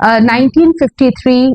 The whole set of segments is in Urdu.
1953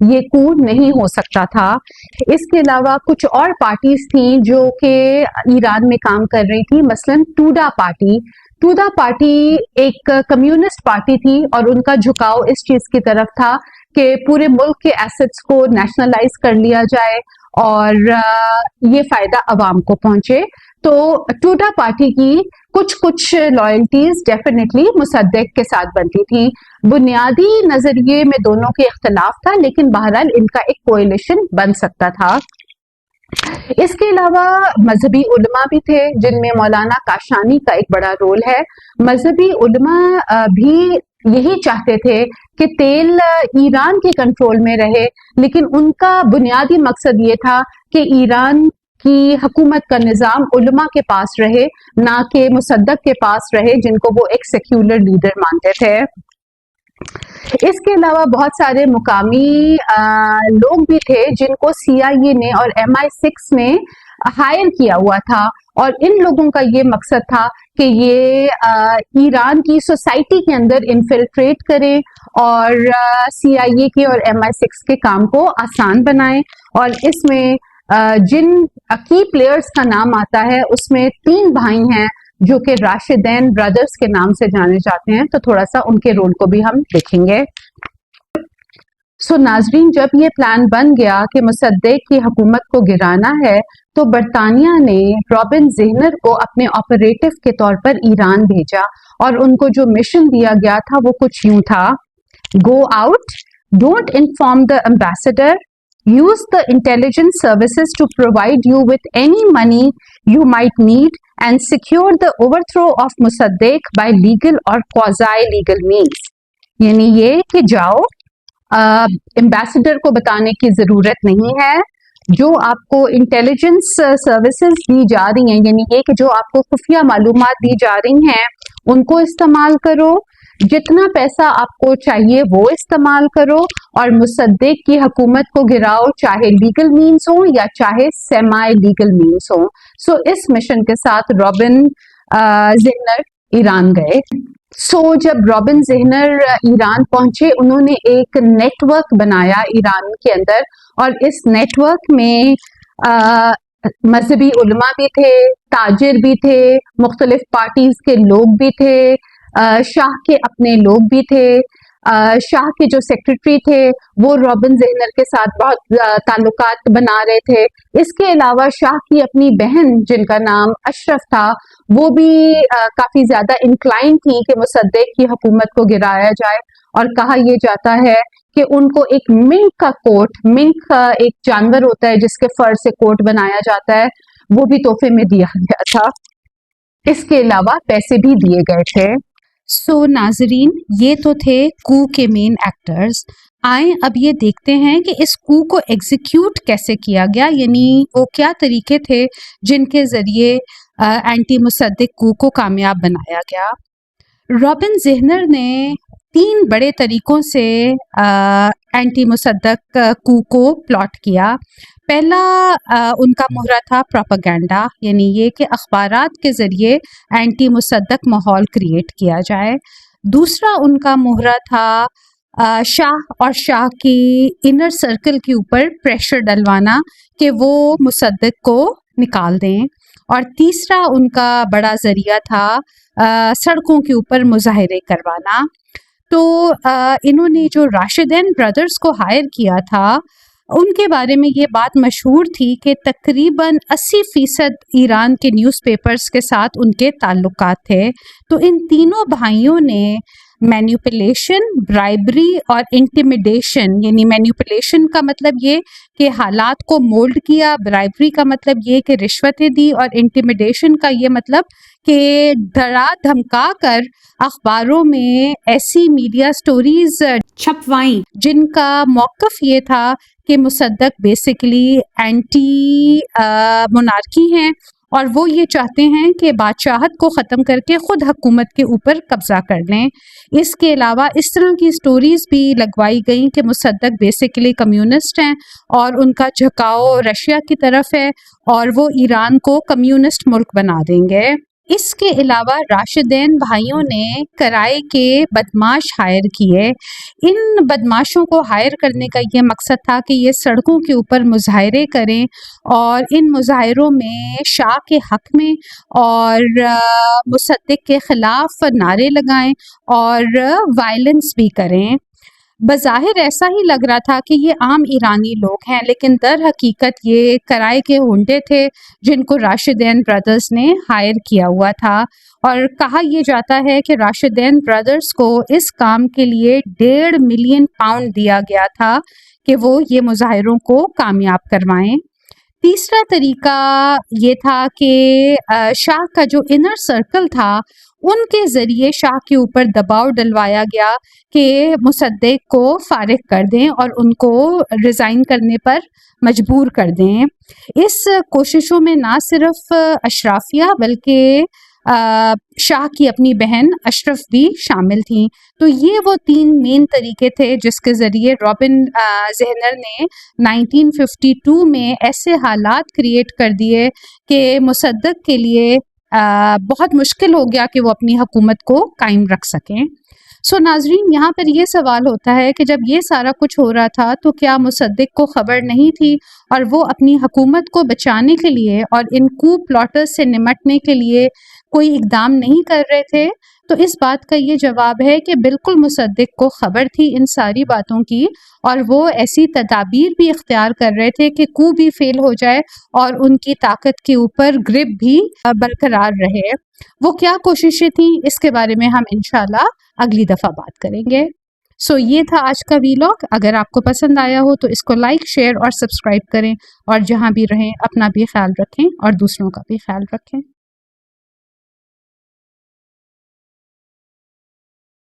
یہ کو نہیں ہو سکتا تھا۔ اس کے علاوہ کچھ اور پارٹیز تھیں جو کہ ایران میں کام کر رہی تھی، مثلاً ٹوڈا پارٹی۔ ٹوڈا پارٹی ایک کمیونسٹ پارٹی تھی اور ان کا جھکاؤ اس چیز کی طرف تھا کہ پورے ملک کے ایسٹس کو نیشنلائز کر لیا جائے اور یہ فائدہ عوام کو پہنچے۔ تو ٹوڈا پارٹی کی کچھ لائلٹیز ڈیفینیٹلی مصدق کے ساتھ بنتی تھی۔ بنیادی نظریے میں دونوں کے اختلاف تھا، لیکن بہرحال ان کا ایک کوئلیشن بن سکتا تھا۔ اس کے علاوہ مذہبی علماء بھی تھے جن میں مولانا کاشانی کا ایک بڑا رول ہے۔ مذہبی علماء بھی یہی چاہتے تھے کہ تیل ایران کے کنٹرول میں رہے، لیکن ان کا بنیادی مقصد یہ تھا کہ ایران کی حکومت کا نظام علماء کے پاس رہے، نہ کہ مصدق کے پاس رہے جن کو وہ ایک سیکولر لیڈر مانتے تھے۔ اس کے علاوہ بہت سارے مقامی لوگ بھی تھے جن کو CIA نے اور MI6 نے ہائر کیا ہوا تھا، اور ان لوگوں کا یہ مقصد تھا کہ یہ ایران کی سوسائٹی کے اندر انفلٹریٹ کریں اور CIA کے اور MI6 کے کام کو آسان بنائیں۔ اور اس میں جن کی پلیئرز کا نام آتا ہے اس میں 3 بھائی ہیں جو کہ راشدین برادرز کے نام سے جانے جاتے ہیں، تو تھوڑا سا ان کے رول کو بھی ہم دیکھیں گے۔ ناظرین، جب یہ پلان بن گیا کہ مصدق کی حکومت کو گرانا ہے تو برطانیہ نے رابن زہنر کو اپنے آپریٹو کے طور پر ایران بھیجا، اور ان کو جو مشن دیا گیا تھا وہ کچھ یوں تھا: go out, don't inform the ambassador, use the intelligence services to provide you with any money you might need, and secure the overthrow of Mossadegh by legal or quasi-legal means۔ یعنی یہ کہ جاؤ، ایمبیسڈر کو بتانے کی ضرورت نہیں ہے، جو آپ کو انٹیلیجنس سروسز دی جا رہی ہیں، یعنی یہ کہ جو آپ کو خفیہ معلومات دی جا رہی ہیں ان کو استعمال کرو، جتنا پیسہ آپ کو چاہیے وہ استعمال کرو، اور مصدق کی حکومت کو گراؤ، چاہے لیگل مینز ہوں یا چاہے سیمائی لیگل مینز ہوں۔ اس مشن کے ساتھ رابن زہنر ایران گئے۔ جب رابن زہنر ایران پہنچے، انہوں نے ایک نیٹ ورک بنایا ایران کے اندر، اور اس نیٹ ورک میں مذہبی علماء بھی تھے، تاجر بھی تھے، مختلف پارٹیز کے لوگ بھی تھے، شاہ کے اپنے لوگ بھی تھے۔ شاہ کے جو سیکرٹری تھے وہ رابن زہنر کے ساتھ بہت تعلقات بنا رہے تھے۔ اس کے علاوہ شاہ کی اپنی بہن جن کا نام اشرف تھا، وہ بھی کافی زیادہ انکلائن تھی کہ مصدق کی حکومت کو گرایا جائے، اور کہا یہ جاتا ہے کہ ان کو ایک منک کا کوٹ، منک ایک جانور ہوتا ہے جس کے فر سے کوٹ بنایا جاتا ہے، وہ بھی تحفے میں دیا گیا تھا۔ اس کے علاوہ پیسے بھی دیے گئے تھے۔ ناظرین، یہ تو تھے کو کے مین ایکٹرز۔ آئیں اب یہ دیکھتے ہیں کہ اس کو ایگزیکیوٹ کیسے کیا گیا، یعنی وہ کیا طریقے تھے جن کے ذریعے اینٹی مصدق کو کامیاب بنایا گیا۔ رابن زہنر نے 3 بڑے طریقوں سے اینٹی مصدق کو پلاٹ کیا۔ پہلا ان کا مہرہ تھا پروپیگنڈا، یعنی یہ کہ اخبارات کے ذریعے اینٹی مصدق ماحول کریٹ کیا جائے۔ دوسرا ان کا مہرہ تھا شاہ اور شاہ کی انر سرکل کے اوپر پریشر ڈلوانا کہ وہ مصدق کو نکال دیں۔ اور تیسرا ان کا بڑا ذریعہ تھا سڑکوں کے اوپر مظاہرے کروانا۔ تو انہوں نے جو راشدین برادرز کو ہائر کیا تھا، ان کے بارے میں یہ بات مشہور تھی کہ تقریباً 80% ایران کے نیوز پیپرز کے ساتھ ان کے تعلقات تھے۔ تو ان تینوں بھائیوں نے مینیپولیشن، برائبری اور انٹیمیڈیشن، یعنی مینیپولیشن کا مطلب یہ کہ حالات کو مولڈ کیا، برائبری کا مطلب یہ کہ رشوتیں دی، اور انٹیمیڈیشن کا یہ مطلب کہ ڈرا دھمکا کر اخباروں میں ایسی میڈیا سٹوریز چھپوائیں جن کا موقف یہ تھا کہ مصدق بیسیکلی اینٹی مونارکی ہیں، اور وہ یہ چاہتے ہیں کہ بادشاہت کو ختم کر کے خود حکومت کے اوپر قبضہ کر لیں۔ اس کے علاوہ اس طرح کی سٹوریز بھی لگوائی گئیں کہ مصدق بیسیکلی کمیونسٹ ہیں اور ان کا جھکاؤ رشیا کی طرف ہے، اور وہ ایران کو کمیونسٹ ملک بنا دیں گے۔ اس کے علاوہ راشدین بھائیوں نے کرائے کے بدماش ہائر کیے۔ ان بدماشوں کو ہائر کرنے کا یہ مقصد تھا کہ یہ سڑکوں کے اوپر مظاہرے کریں اور ان مظاہروں میں شاہ کے حق میں اور مصدق کے خلاف نعرے لگائیں اور وائلنس بھی کریں۔ بظاہر ایسا ہی لگ رہا تھا کہ یہ عام ایرانی لوگ ہیں، لیکن در حقیقت یہ کرائے کے ہونڈے تھے جن کو راشدین برادرز نے ہائر کیا ہوا تھا، اور کہا یہ جاتا ہے کہ راشدین برادرز کو اس کام کے لیے 1.5 ملین پاؤنڈ دیا گیا تھا کہ وہ یہ مظاہروں کو کامیاب کروائیں۔ تیسرا طریقہ یہ تھا کہ شاہ کا جو انر سرکل تھا ان کے ذریعے شاہ کے اوپر دباؤ ڈلوایا گیا کہ مصدق کو فارغ کر دیں اور ان کو ریزائن کرنے پر مجبور کر دیں۔ اس کوششوں میں نہ صرف اشرافیہ بلکہ شاہ کی اپنی بہن اشرف بھی شامل تھیں۔ تو یہ وہ 3 مین طریقے تھے جس کے ذریعے رابن زہنر نے 1952 میں ایسے حالات کریٹ کر دیے کہ مصدق کے لیے بہت مشکل ہو گیا کہ وہ اپنی حکومت کو قائم رکھ سکیں۔ سو ناظرین، یہاں پر یہ سوال ہوتا ہے کہ جب یہ سارا کچھ ہو رہا تھا تو کیا مصدق کو خبر نہیں تھی اور وہ اپنی حکومت کو بچانے کے لیے اور ان کو پلاٹرز سے نمٹنے کے لیے کوئی اقدام نہیں کر رہے تھے؟ تو اس بات کا یہ جواب ہے کہ بالکل مصدق کو خبر تھی ان ساری باتوں کی، اور وہ ایسی تدابیر بھی اختیار کر رہے تھے کہ کو بھی فیل ہو جائے اور ان کی طاقت کے اوپر گرپ بھی برقرار رہے۔ وہ کیا کوششیں تھیں اس کے بارے میں ہم انشاءاللہ اگلی دفعہ بات کریں گے۔ سو یہ تھا آج کا ویلاگ۔ اگر آپ کو پسند آیا ہو تو اس کو لائک، شیئر اور سبسکرائب کریں، اور جہاں بھی رہیں اپنا بھی خیال رکھیں اور دوسروں کا بھی خیال رکھیں۔